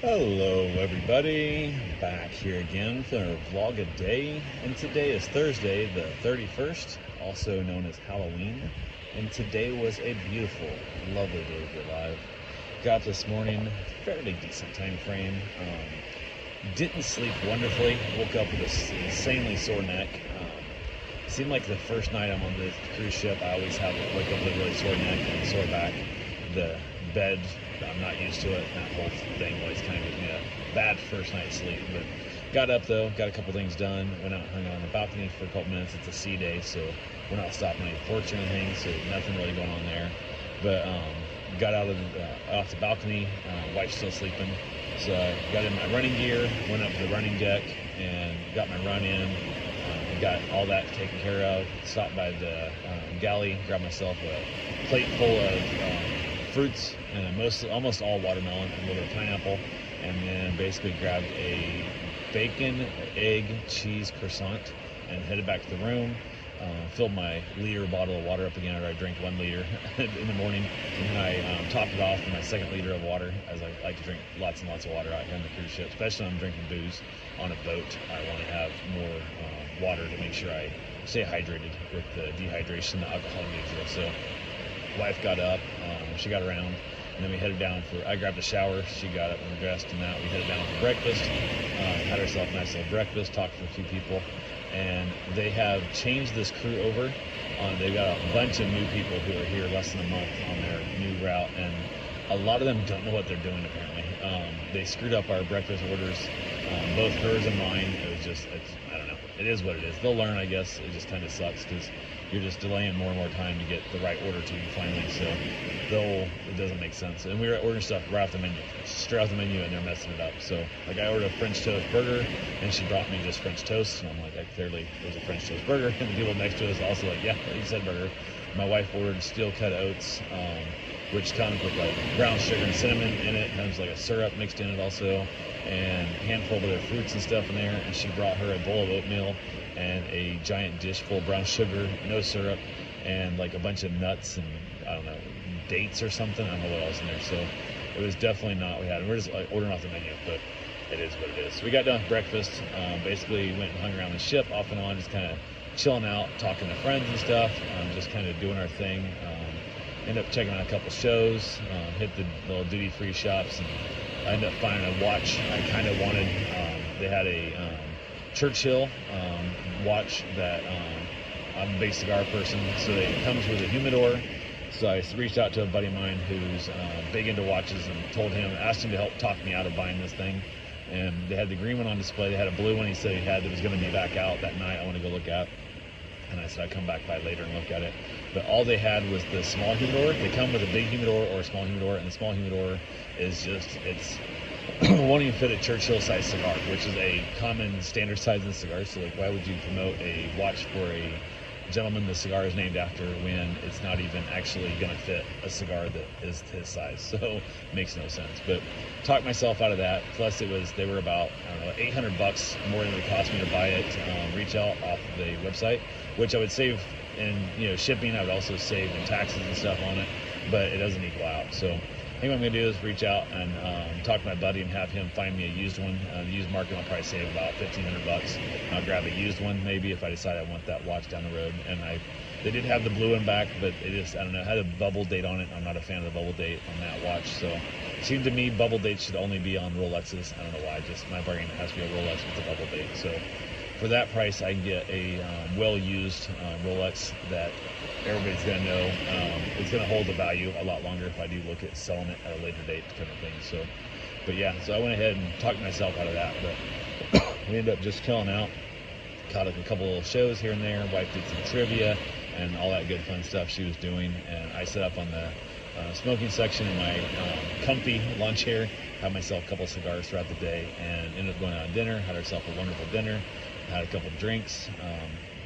Hello everybody, back here again for our vlog a day, and today is Thursday the 31st, also known as Halloween, and today was a beautiful, lovely day to be alive. Got up this morning, fairly decent time frame, didn't sleep wonderfully, woke up with an insanely sore neck. Seemed like the first night I'm on the cruise ship, I always have wake up with a really sore neck and sore back. The bed, I'm not used to it. That whole thing always kind of gives me a bad first night's sleep. But got up though, got a couple things done. Went out and hung out on the balcony for a couple minutes. It's a sea day, so we're not stopping any ports or anything, so nothing really going on there. But got out of off the balcony. Wife's still sleeping, so I got in my running gear, went up to the running deck, and got my run in. Got all that taken care of. Stopped by the galley, grabbed myself a plate full of fruits, and almost all watermelon, and a little bit of pineapple, and then basically grabbed a bacon, egg, cheese croissant, and headed back to the room. Filled my liter bottle of water up again after I drank 1 liter in the morning, and then I topped it off with my second liter of water, as I like to drink lots and lots of water out here on the cruise ship, especially when I'm drinking booze on a boat. I want to have more water to make sure I stay hydrated with the dehydration, the alcohol needs. So wife got up, she got around, and then we headed down I grabbed a shower, she got up and dressed, and that we headed down for breakfast, had ourselves a nice little breakfast, talked to a few people, and they have changed this crew over. They've got a bunch of new people who are here less than a month on their new route, and a lot of them don't know what they're doing apparently. They screwed up our breakfast orders, both hers and mine. I don't know. It is what it is. They'll learn, I guess. It just kind of sucks because you're just delaying more and more time to get the right order to you finally. So it doesn't make sense. And we were ordering stuff right off the menu, straight off the menu, and they're messing it up. So like I ordered a French toast burger, and she brought me just French toast, and I'm like, clearly there's a French toast burger. And the people next to us also like, yeah, you said burger. My wife ordered steel cut oats, which comes with like brown sugar and cinnamon in it. Comes like a syrup mixed in it also, and a handful of other fruits and stuff in there. And she brought her a bowl of oatmeal and a giant dish full of brown sugar, no syrup, and like a bunch of nuts and I don't know, dates or something. I don't know what else in there. So it was definitely not what we had. And we're just like ordering off the menu, but it is what it is. So we got done with breakfast. Basically went and hung around the ship off and on, just kind of chilling out, talking to friends and stuff, just kind of doing our thing. Ended up checking out a couple shows, hit the little duty-free shops, and I ended up finding a watch I kind of wanted. They had a Churchill watch that I'm a big cigar person, so it comes with a humidor. So I reached out to a buddy of mine who's big into watches and asked him to help talk me out of buying this thing. And they had the green one on display. They had a blue one he said he had that was going to be back out that night. I want to go look at. And I said I'd come back by later and look at it. But all they had was the small humidor. They come with a big humidor or a small humidor, and the small humidor is won't even fit a Churchill size cigar, which is a common standard size in cigars. So like, why would you promote a watch for a gentleman the cigar is named after when it's not even actually going to fit a cigar that is his size? So it makes no sense. But talked myself out of that. Plus they were about, I don't know, $800 more than it would cost me to buy it retail off the website, which I would save in shipping. I would also save in taxes and stuff on it, but it doesn't equal out. So I think what I'm going to do is reach out and talk to my buddy and have him find me a used one. The used market I'll probably save about $1,500. I'll grab a used one maybe if I decide I want that watch down the road. And they did have the blue one back, but I don't know, it had a bubble date on it. I'm not a fan of the bubble date on that watch. So it seemed to me bubble dates should only be on Rolexes. I don't know why, just my bargain has to be a Rolex with a bubble date. So for that price, I can get a well-used Rolex that everybody's going to know. It's going to hold the value a lot longer if I do look at selling it at a later date kind of thing. So I went ahead and talked myself out of that. But we ended up just chilling out. Caught up a couple of shows here and there. Wife did some trivia and all that good fun stuff she was doing. And I set up on the smoking section in my comfy lawn chair, had myself a couple of cigars throughout the day, and ended up going out to dinner. Had ourselves a wonderful dinner. Had a couple of drinks.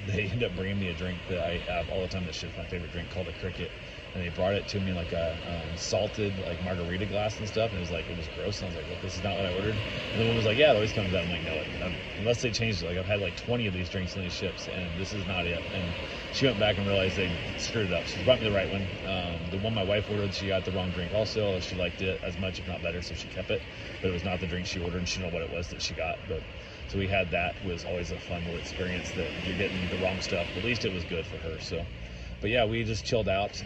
They ended up bringing me a drink that I have all the time that's just my favorite drink, called a Cricket. and they brought it to me in like a salted like margarita glass and stuff, and it was gross, and I was like, well, this is not what I ordered. And the woman was like, yeah, it always comes out. I'm like, no, unless they changed it. Like, I've had like 20 of these drinks on these ships, and this is not it. And she went back and realized they screwed it up. She brought me the right one. The one my wife ordered, she got the wrong drink also. She liked it as much, if not better, so she kept it, but it was not the drink she ordered, and she didn't know what it was that she got. But so we had that. It was always a fun little experience that you're getting the wrong stuff, but at least it was good for her. So, but yeah, we just chilled out,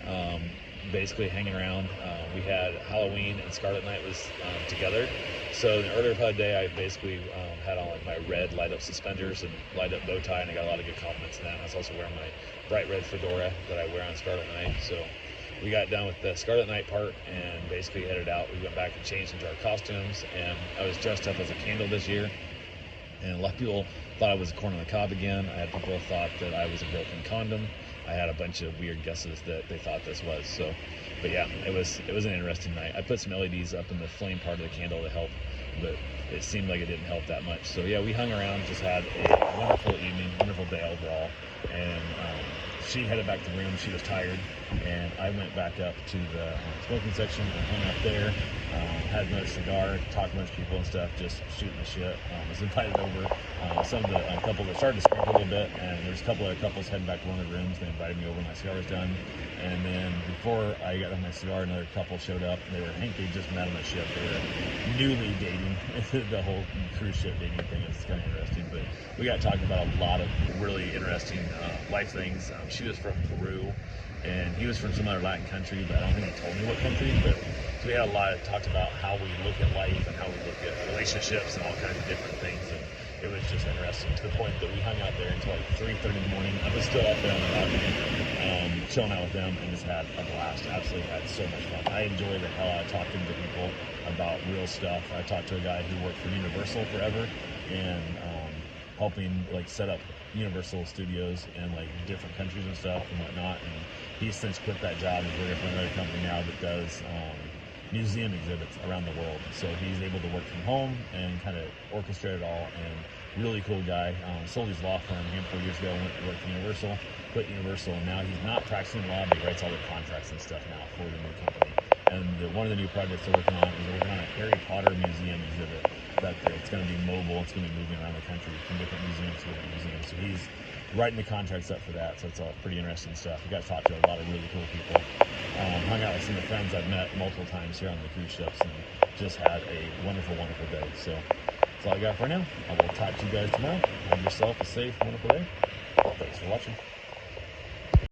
basically hanging around. We had Halloween and Scarlet Night was together. So in the earlier part of the day, I basically had on like my red light up suspenders and light up bow tie, and I got a lot of good compliments in that. I was also wearing my bright red fedora that I wear on Scarlet Night. So we got done with the Scarlet Night part and basically headed out. We went back and changed into our costumes, and I was dressed up as a candle this year. And a lot of people thought I was a corn on the cob again. I had people who thought that I was a broken condom. I had a bunch of weird guesses that they thought this was. So, but yeah, it was an interesting night. I put some LEDs up in the flame part of the candle to help, but it seemed like it didn't help that much. So yeah, we hung around, just had a wonderful evening, wonderful day overall. And she headed back to the room. She was tired, and I went back up to the smoking section and hung up there. Had another cigar, talked to a bunch of people and stuff, just shooting the shit. Was invited over. Some of the couple that started to spark a little bit, and there's a couple of couples heading back to one of the rooms. They invited me over when my cigar was done. And then before I got done my cigar, another couple showed up. I think they just met on the ship. They were newly dating. The whole cruise ship dating thing is kind of interesting. But we got talking about a lot of really interesting life things. She was from Peru, and he was from some other Latin country, but I don't think he told me what country. But so we had a lot of talked about how we look at life and how we look at relationships and all kinds of different things. And it was just interesting to the point that we hung out there until like 3:30 in the morning. I was still out there on the balcony, chilling out with them, and just had a blast. Absolutely had so much fun. I enjoy the hell out of talking to people about real stuff. I talked to a guy who worked for Universal forever, and helping like set up Universal Studios in like different countries and stuff and whatnot. And he's since quit that job and is working for another company now that does museum exhibits around the world. So he's able to work from home and kind of orchestrate it all. And really cool guy. Sold his law firm a handful of years ago, went to work for Universal, quit Universal, and now he's not practicing law, but he writes all the contracts and stuff now for the new company. And one of the new projects they're working on is they're working on a Harry Potter museum exhibit. It's going to be mobile. It's going to be moving around the country from different museums to different museums. So he's writing the contracts up for that. So it's all pretty interesting stuff. We got to talk to a lot of really cool people. Hung out with some of the friends I've met multiple times here on the cruise ships, and just had a wonderful, wonderful day. So that's all I got for now. I will talk to you guys tomorrow. Have yourself a safe, wonderful day. Thanks for watching.